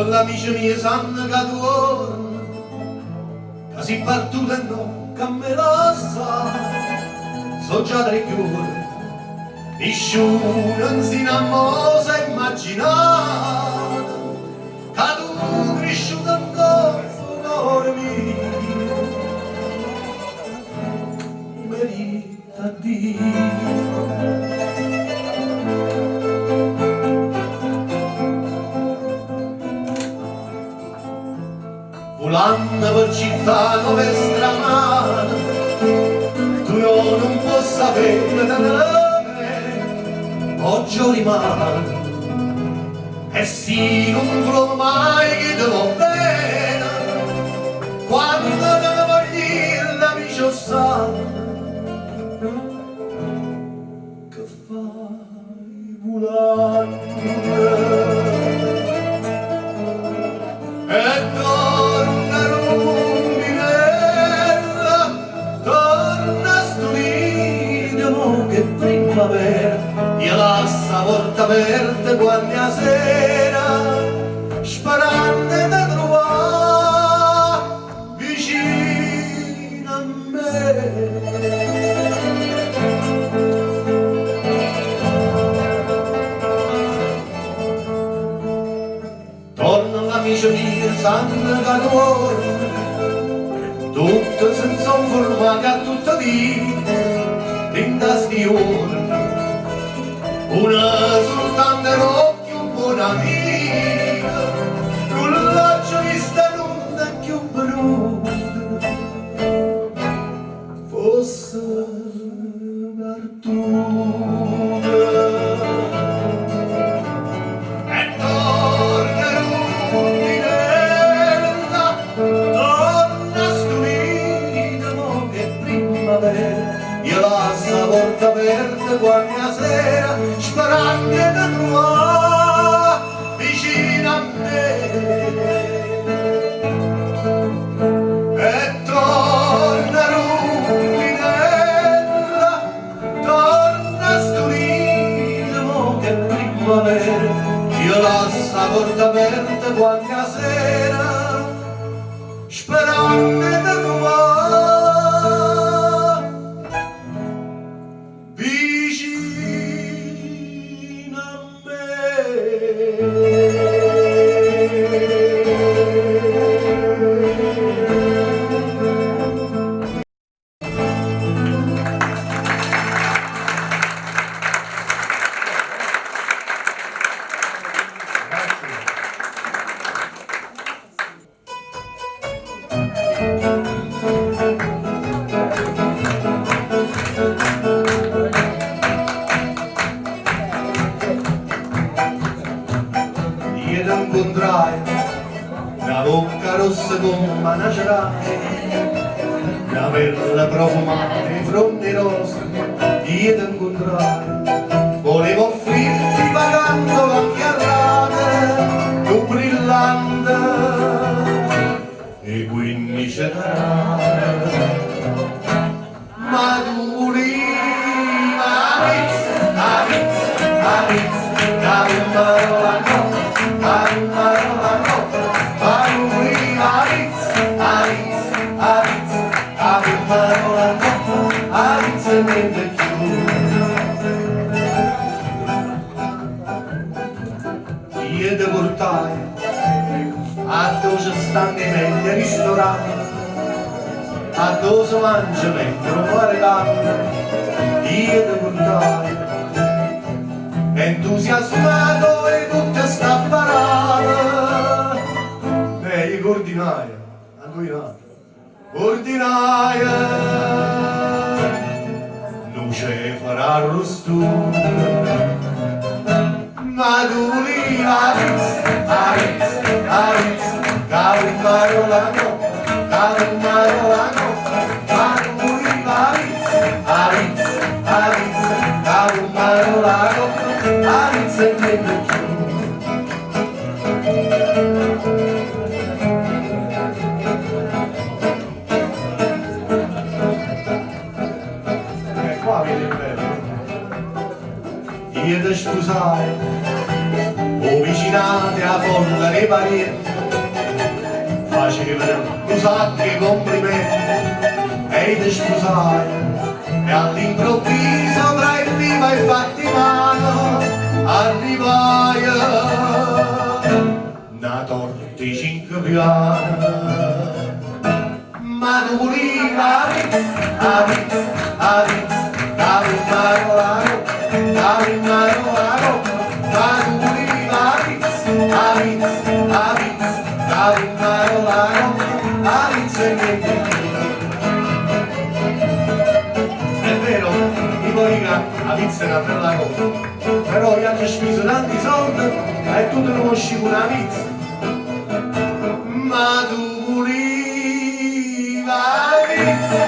l'amici miei sanno che tu che si battuto e no, che me lo sa, so già tre cuori, nessuno non si innamora immaginare, che tu cresciuto ancora, cuore mio, merita Dio. Volando per città dove stramata, tu non puoi sapere da me, oggi rimane, e sì non trovo mai che te va bene, quando te ne voglio l'amico sa, che fai volando, e io lascio la porta aperta quando è sera, sperando di trovare vicino a me. Torna l'amico mio, sanno che cuore, tutto senza un forma che a tutta vita, rinda sti ore. Una soltanto l'occhio buona amica, non l'ho vista nuda più venuta, fosse Martuga. E torna rondinella, torna stupida, mo che primavera, io lascio la porta aperta quando è sera, sperando di trovare vicino a me. E torna rondinella, torna stupida, mo che primavera, io lascio la porta aperta quando è sera, sperando di trovare incontrai una bocca rossa come una ceramica, una perla profumata di fronte rosa. Io ti incontrai, volevo offrirti pagando anche a rate, tu brillante e quindi c'era, ma tu volevi parola no. Io ti portai a dove stanno i meglio ristoranti, a dove si mangia meglio, non fare canne. Io ti portai entusiasmato e tutta sta parata, e io ordinaia, a cui no, ordinaia, non c'è farà arrostore. Ma tu lì Aris, Calimaro no, ma tu lì Aris, Calimaro Aris e niente più. E qua viene bello. Io ti scusai, o vicino avvicinati a folla dei parenti, facevano un sacco di complimenti e ti scusai, e all'improvviso tra il viva e il battimano arrivai una torta piana. Ma tu volevi la pizza, davi in mano la coppa, davi in mano la coppa, ma tu volevi la pizza, davi in mano la coppa, la pizza e niente. È vero, in politica la pizza è una bella cosa, però io ho speso tanti soldi e tu non conosci una pizza. Ma tu volevi la pizza,